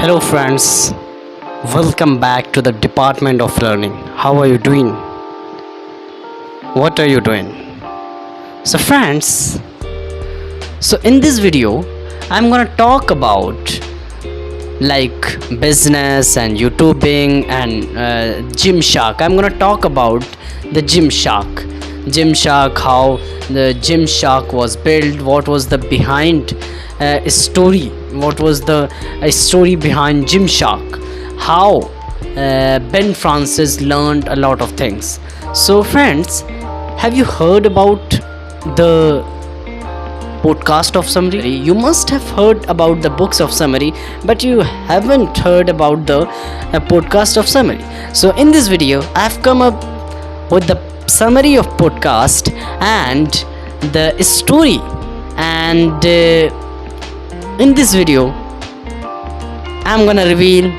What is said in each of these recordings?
Hello, friends. Welcome back to the Department of Learning. How are you doing? What are you doing? So, friends, in this video, I'm gonna talk about like business and YouTubing and Gymshark. I'm gonna talk about the Gymshark, how the Gymshark was built, what was the behind story, what was the story behind Gymshark, how Ben Francis learned a lot of things. So, friends, have you heard about the podcast of summary? You must have heard about the books of summary, but you haven't heard about the podcast of summary. So in this video I have come up with the summary of podcast and the story, and in this video I'm gonna reveal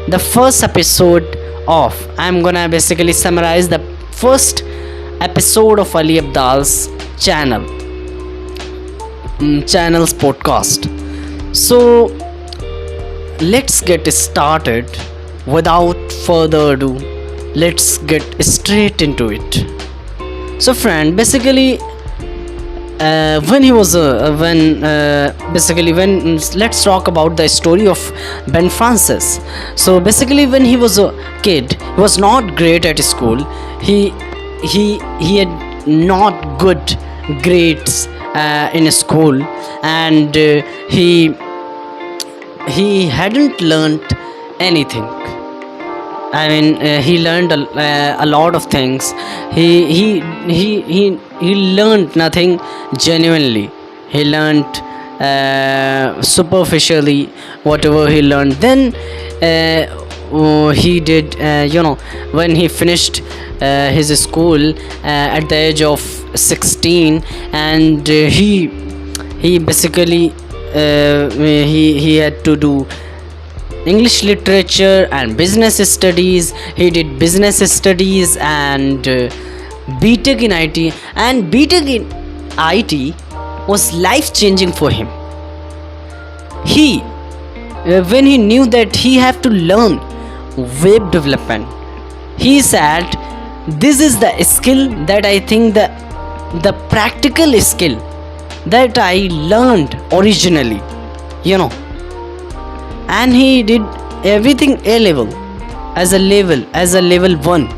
the first episode of, I'm gonna basically summarize the first episode of Ali Abdaal's channel's podcast. So let's get started. Without further ado, let's get straight into it. So friend, basically let's talk about the story of Ben Francis. So basically when he was a kid, he was not great at school. He had not good grades in school, and he hadn't learned anything. I mean, he learned a lot of things. He learned nothing genuinely. He learned superficially whatever he learned. Then he did, when he finished his school at the age of 16, and he basically he had to do English literature and business studies. He did business studies and BTech in IT, and BTech in IT was life changing for him. When he knew that he have to learn web development, he said, this is the skill that I think the practical skill that I learned originally, and he did everything as a level 1,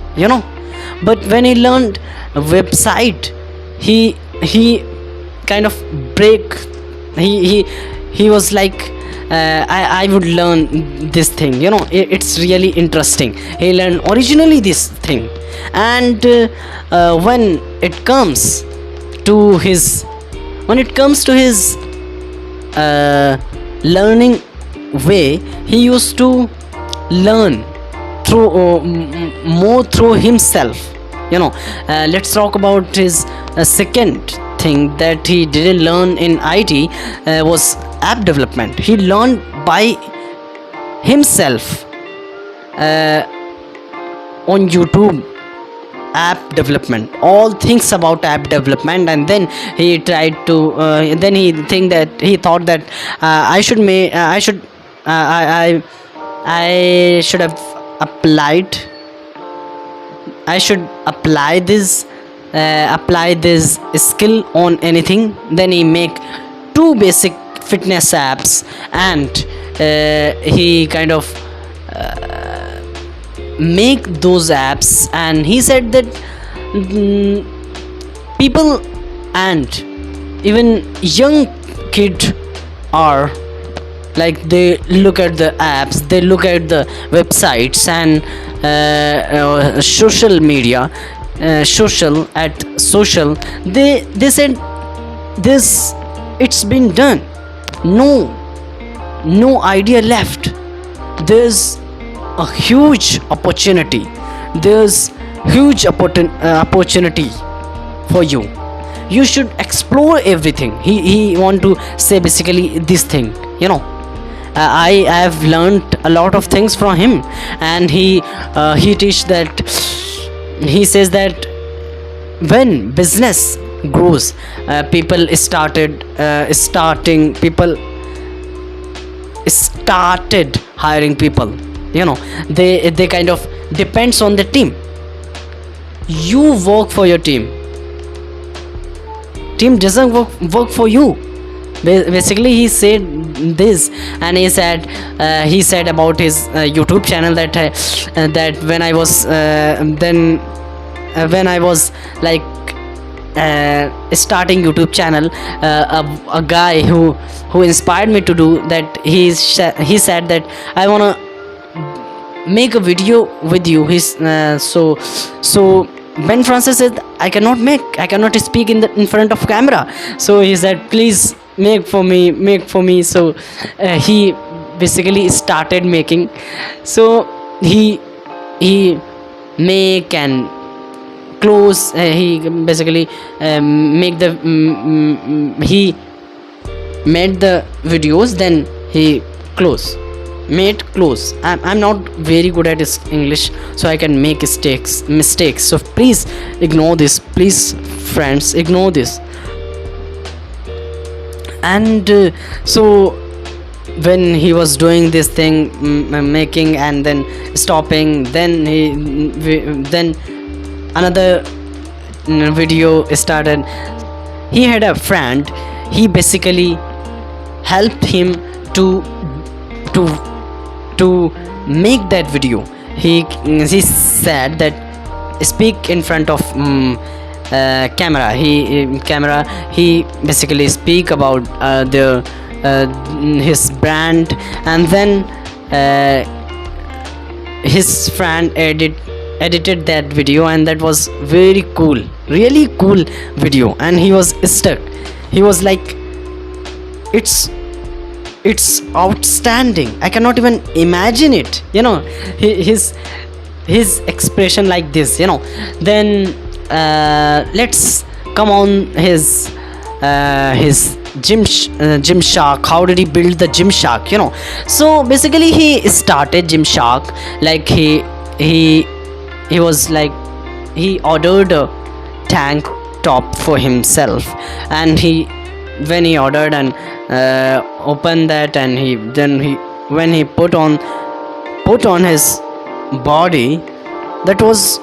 but when he learned a website, he kind of he was like, I would learn this thing, it's really interesting. He learned originally this thing, and when it comes to his learning way, he used to learn through more through himself. Let's talk about his second thing that he didn't learn in IT, was app development. He learned by himself on YouTube, app development, all things about app development. And then he tried to then he thought that I should have applied I should apply this skill on anything. Then he make 2 basic fitness apps, and he kind of make those apps. And he said that people and even young kid are like, they look at the apps, they look at the websites and social media, they said this, it's been done, no idea left. There's a huge opportunity, opportunity for you should explore everything. He want to say basically this thing. I have learned a lot of things from him, and he says that when business grows, people started hiring people. They kind of depends on the team. You work for your team doesn't work for you. Basically he said this, and he said about his YouTube channel that when I was when I was like starting YouTube channel, a guy who inspired me to do that, he said that I want to make a video with you. So Ben Francis said, I cannot speak in front of camera. So he said, please make for me. So he basically started making. So he make and close. He basically make the he made the videos, then he made close. I'm not very good at English, so I can make mistakes, so please ignore this, please friends, ignore this. And so when he was doing this thing, making and then stopping, then then another video started. He had a friend, he basically helped him to make that video. He said that speak in front of camera. He basically speak about his brand, and then his friend edited that video, and that was very cool, really cool video. And he was stuck. He was like, it's outstanding, I cannot even imagine it, his expression like this. Then let's come on his Gymshark. How did he build the Gymshark? So basically he started Gymshark like he was like, he ordered a tank top for himself, and when he ordered and opened that, and when he put on his body, that was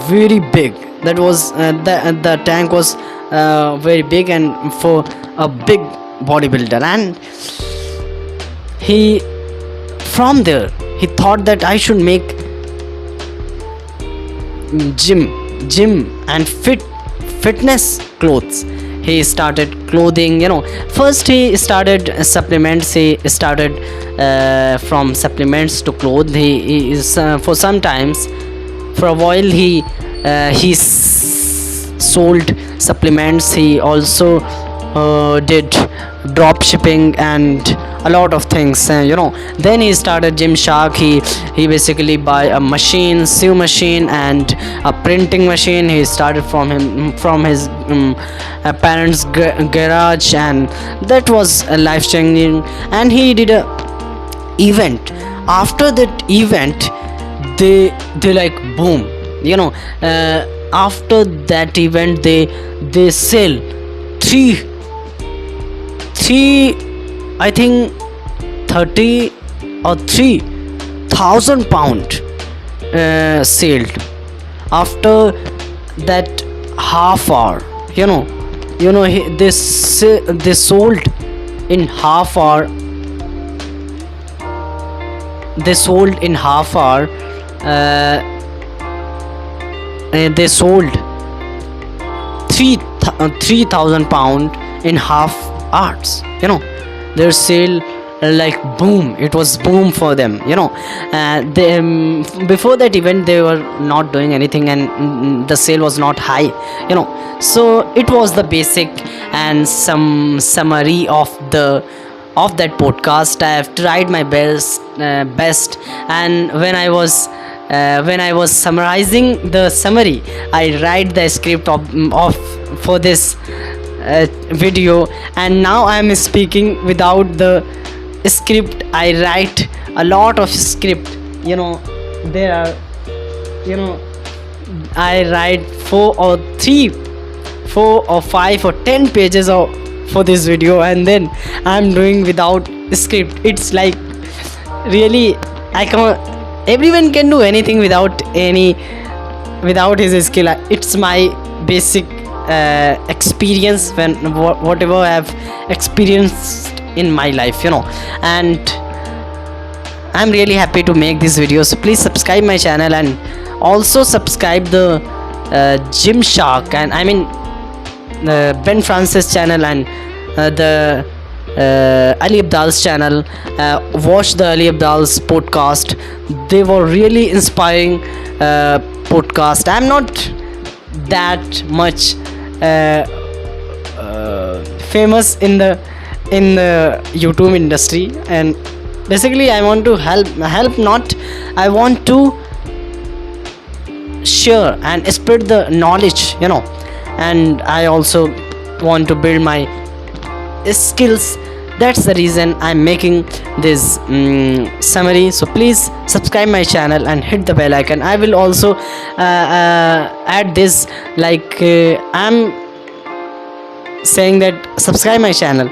very big. That was the tank was very big, and for a big bodybuilder. And from there he thought that I should make gym and fitness clothes. He started clothing. First he started supplements. He started from supplements to clothes. He is for sometimes, for a while he sold supplements. He also did drop shipping and a lot of things. Then he started Gymshark. He basically buy a machine, sew machine and a printing machine. He started from his parents' garage, and that was life changing. And he did a event. After that event, they like boom. After that event, they sell three I think 30 or 3,000 pound sold. After that half hour, they sold in half hour. They sold in half hour. They sold 3,000 pound in half hours. Their sale like boom. It was boom for them. Before that event they were not doing anything, and the sale was not high. So it was the basic and some summary of that podcast. I have tried my best, and when I was summarizing the summary, I write the script for this video, and now I am speaking without the script. I write a lot of script. There are, I write 4 or 5 or 10 pages for this video, and then I'm doing without script. It's like really, I can everyone can do anything without his skill. It's my basic experience when whatever I have experienced in my life, and I'm really happy to make this video. So please subscribe my channel and also subscribe the Gymshark, and I mean Ben Francis channel, and the Ali Abdaal's channel. Watch the Ali Abdaal's podcast. They were really inspiring podcast. I'm not that much famous in the YouTube industry, and basically I want to help not, I want to share and spread the knowledge, and I also want to build my skills. That's the reason I'm making this summary. So please subscribe my channel and hit the bell icon. I will also add this, like I'm saying that subscribe my channel.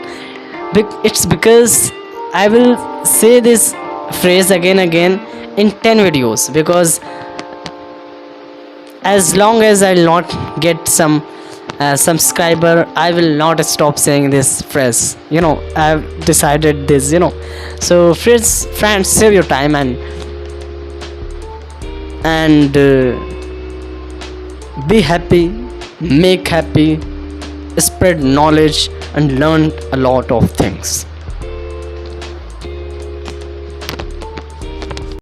It's because I will say this phrase again in 10 videos, because as long as I'll not get some subscriber, I will not stop saying this phrase. I've decided this. So friends, save your time and be happy, make happy, spread knowledge, and learn a lot of things.